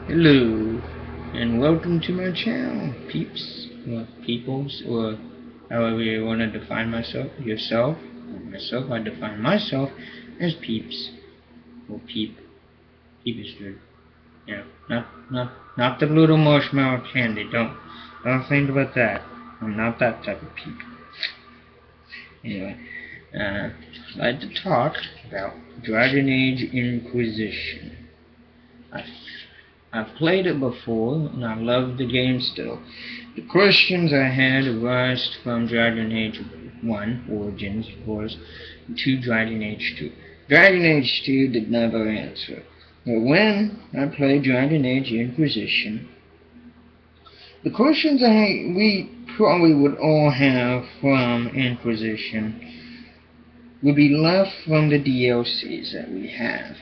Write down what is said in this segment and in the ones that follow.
Hello, and welcome to my channel, peeps, or peoples, or however you want to define yourself, or myself. I define myself as peeps, or peep. Peep is good. Not the little marshmallow candy. Don't think about that. I'm not that type of peep. Anyway, I'd like to talk about Dragon Age Inquisition. I've played it before, and I love the game still. The questions I had arised from Dragon Age 1, Origins, of course, to Dragon Age 2. Dragon Age 2 did never answer. But when I played Dragon Age Inquisition, the questions we probably would all have from Inquisition would be left from the DLCs that we have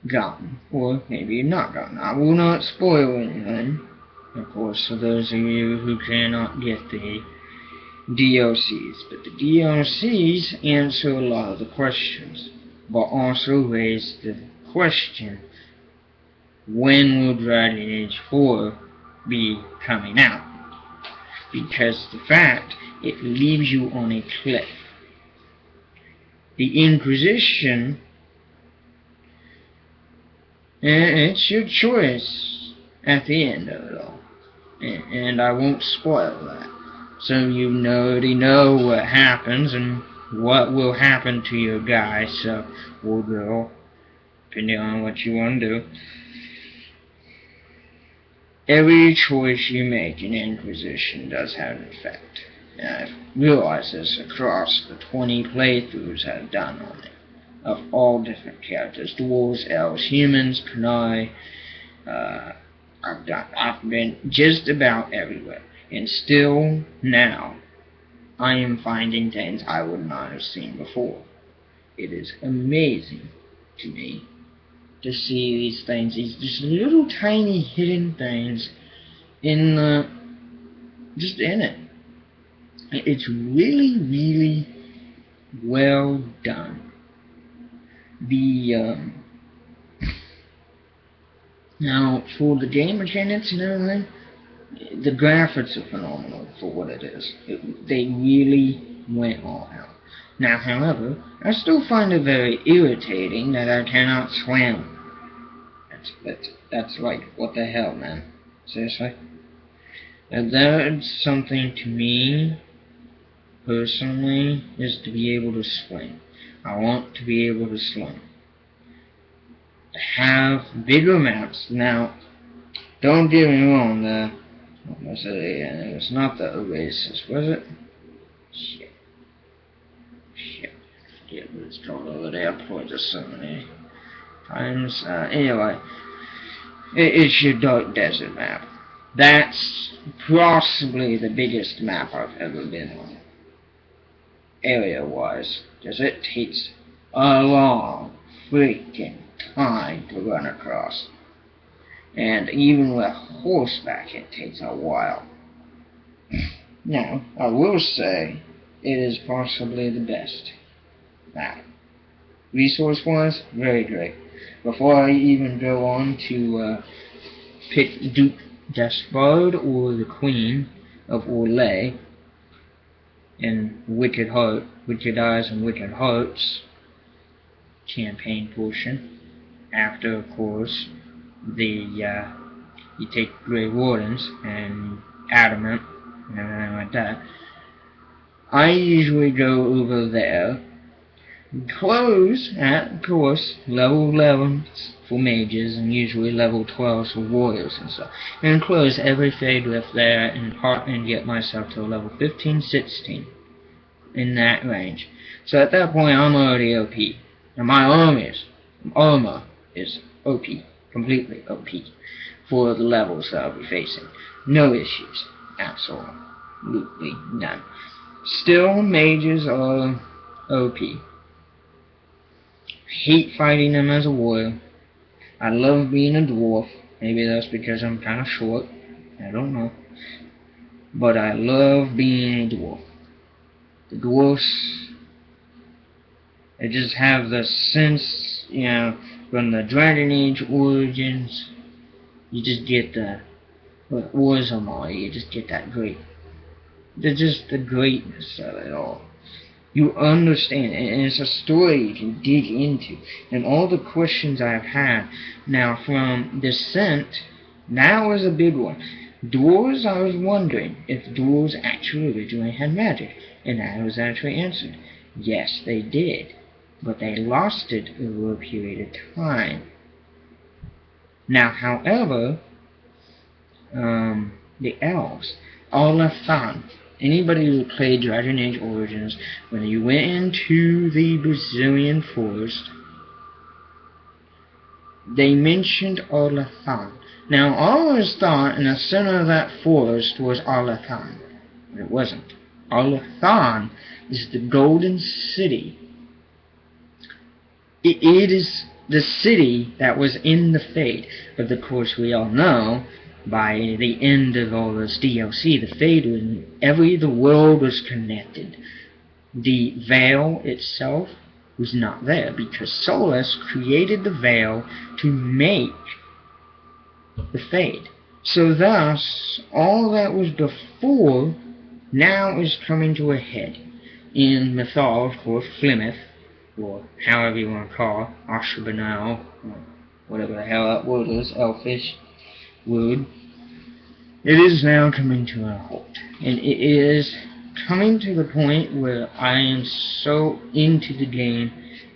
gotten, or maybe not gotten. I will not spoil anything, of course, for those of you who cannot get the DLCs. But the DLCs answer a lot of the questions, but also raise the question, when will Dragon Age 4 be coming out? Because the fact, it leaves you on a cliff. The Inquisition, it's your choice at the end of it all. And I won't spoil that. So you already know what happens and what will happen to your guy, or girl, depending on what you want to do. Every choice you make in Inquisition does have an effect. And I've realized this across the 20 playthroughs I've done on it, of all different characters, dwarves, elves, humans, Kanai. I've been just about everywhere, and still now I am finding things I would not have seen before. It is amazing to me to see these things, these little tiny hidden things just in it. It's really, really well done. Now, for the game mechanics and everything, the graphics are phenomenal for what it is. They really went all out. Now, however, I still find it very irritating that I cannot swim. That's like, what the hell, man? Seriously? And that's something to me, personally, is to be able to swim. I want to be able to swim. Have bigger maps. Now, don't get me wrong, it was not the Oasis, was it? Shit. Yeah, but it's called over there. I played this so many times. Anyway, it's your Dark Desert map. That's possibly the biggest map I've ever been on, area-wise, because it takes a long freaking time to run across. And even with horseback, it takes a while. Now, I will say, it is possibly the best map. Resource-wise, very great. Before I even go on to pick Duke Gaspard or the Queen of Orlais in Wicked Eyes and Wicked Hearts campaign portion, after, of course, you take Grey Wardens and Adamant and everything like that. I usually go over there, close at, of course, level 11s for mages and usually level 12s for warriors and stuff, and close every fade lift there and get myself to a level 15, 16 in that range. So at that point, I'm already OP, and my armor is OP, completely OP, for the levels that I'll be facing. No issues, absolutely none. Still, mages are OP. Hate fighting them as a warrior. I love being a dwarf. Maybe that's because I'm kind of short. I don't know. But I love being a dwarf. The dwarfs, they just have the sense, from the Dragon Age Origins, you just get the Warzone, you just get that just the greatness of it all. You understand, and it's a story you can dig into, and all the questions I've had. Now from Descent, that was a big one. Dwarves, I was wondering if dwarves actually originally had magic, and that was actually answered. Yes, they did, but they lost it over a period of time. Now, however, the elves, Olathan, anybody who played Dragon Age Origins, when you went into the Brazilian forest, they mentioned Olathan. Now, I always thought in the center of that forest was Olathan. It wasn't. Olathan is the Golden City. It is the city that was in the Fade. But of course we all know, by the end of all this DLC, the Fade was, the world was connected. The veil itself was not there, because Solus created the veil to make the Fade. So thus, all that was before now is coming to a head. In Mythol, of course, Plymouth, or however you want to call it, Ashurbanipal, or whatever the hell that word is, elfish word, it is now coming to a halt. And it is coming to the point where I am so into the game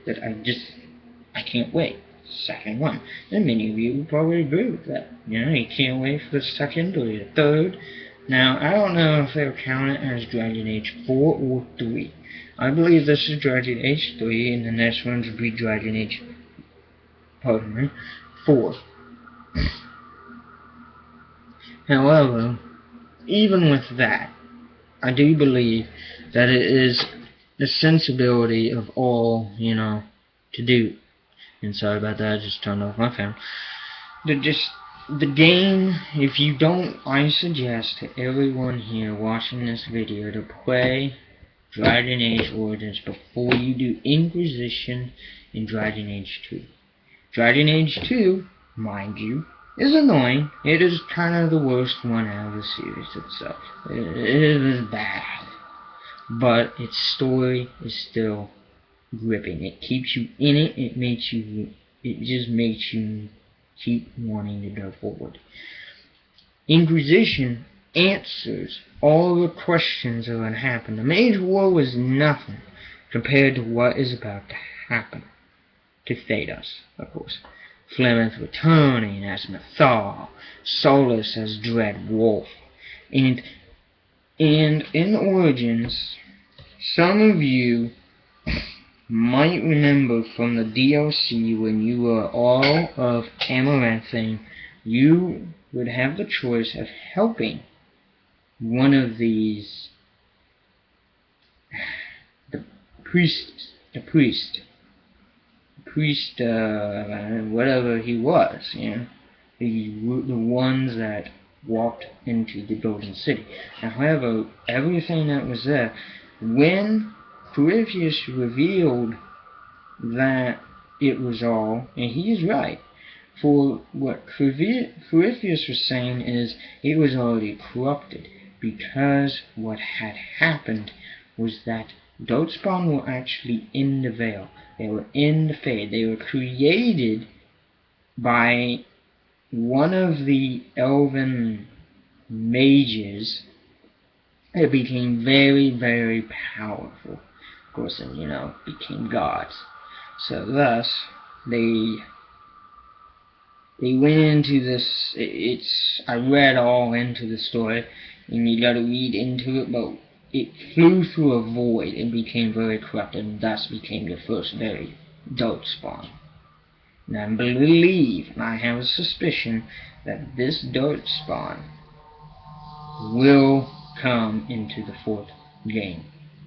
that I can't wait. Second one. And many of you will probably agree with that. You know, you can't wait for the second or the third. Now, I don't know if they'll count it as Dragon Age 4 or 3. I believe this is Dragon Age 3, and the next one will be Dragon Age, 4. However, even with that, I do believe that it is the sensibility of all, to do. And sorry about that, I just turned off my phone. The game, if you don't, I suggest to everyone here watching this video to play Dragon Age Origins before you do Inquisition in Dragon Age 2. Dragon Age 2, mind you, is annoying. It is kind of the worst one out of the series itself. It is bad. But its story is still gripping. It keeps you in it. It just makes you keep wanting to go forward. Inquisition answers all the questions that would happen. The Mage War was nothing compared to what is about to happen to Thedas, of course. Plymouth returning as Mythal, Solus as Dread Wolf, and in Origins, some of you might remember from the DLC when you were all of Amaranthine, you would have the choice of helping one of these, the priest, whatever he was, the ones that walked into the Golden City. Now, however, everything that was there, when Corypheus revealed that it was all, and he is right, for what Corypheus was saying is it was already corrupted, because what had happened was that Darkspawn were actually in the Veil. They were in the Fade. They were created by one of the elven mages that became very, very powerful. Of course, and became gods. So thus, they went into this. I read all into the story, and you gotta read into it, but it flew through a void and became very corrupted, and thus became the first very Darkspawn. And I believe, and I have a suspicion, that this Darkspawn will come into the 4th game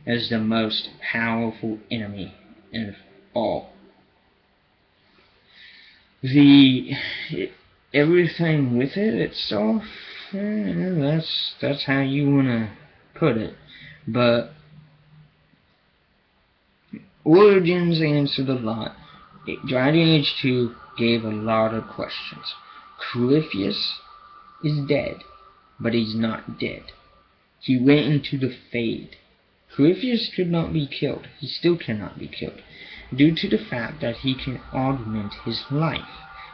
as the most powerful enemy in all. Everything with it itself, that's how you wanna put it. But Origins answered a lot. Dragon Age 2 gave a lot of questions. Corypheus is dead, but he's not dead. He went into the Fade. Corypheus could not be killed. He still cannot be killed, due to the fact that he can augment his life.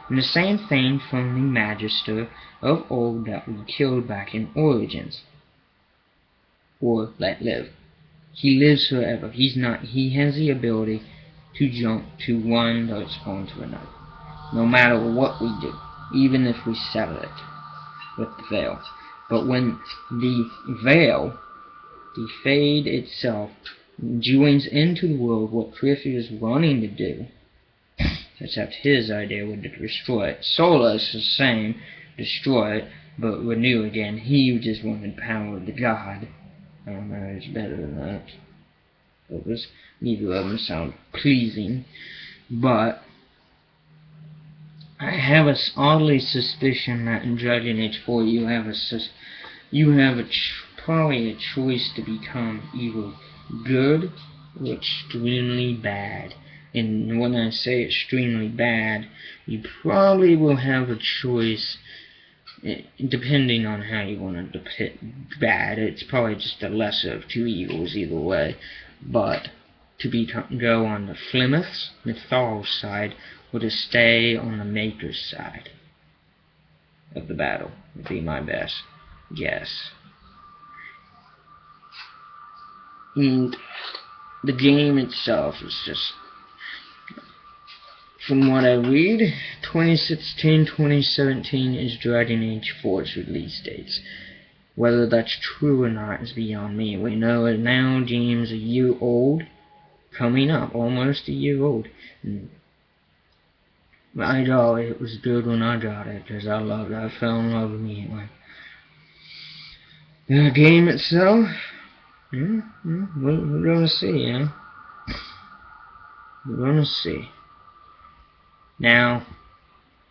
And the same thing from the Magister of old that we killed back in Origins. Or let live. He lives forever. He has the ability to jump to one dark spawn to another. No matter what we do. Even if we sell it with the veil. But when the veil, the Fade itself, joins into the world, what Corypheus is wanting to do, except his idea would destroy it. Solus is the same, destroy it, but renew again. He just wanted power of the god. I don't know, it's better than that. Neither of them sound pleasing, but I have a oddly suspicion that in Dragon Age 4 you have probably a choice to become either good or extremely bad. And when I say extremely bad, you probably will have a choice, depending on how you want to depict bad. It's probably just the lesser of two evils either way. But to go on the Flemeth's Mythal side, or to stay on the Maker's side of the battle would be my best guess. And the game itself is just, from what I read, 2016, 2017 is Dragon Age 4's release dates. Whether that's true or not is beyond me. We know it now. Game's a year old, coming up, almost a year old. And I got it. It was good when I got it, because I loved it. I fell in love immediately. The game itself, we're gonna see, yeah. We're gonna see. Now,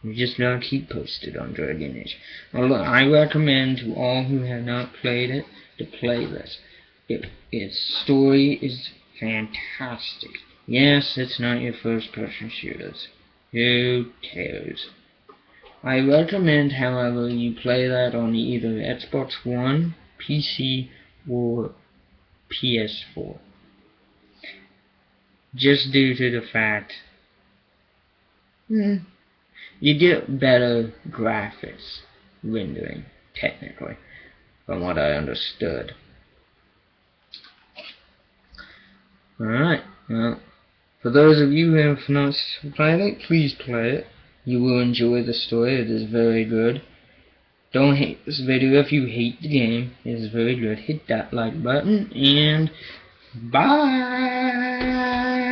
you just gotta keep posted on Dragon Age. Well, look, I recommend to all who have not played it to play this. Its story is fantastic. Yes, it's not your first-person shooters. Who cares? I recommend, however, you play that on either Xbox One, PC, or PS4. Just due to the fact you get better graphics rendering, technically, from what I understood. Alright, well, for those of you who have not played it, please play it. You will enjoy the story. It is very good. Don't hate this video if you hate the game. It is very good. Hit that like button, and bye!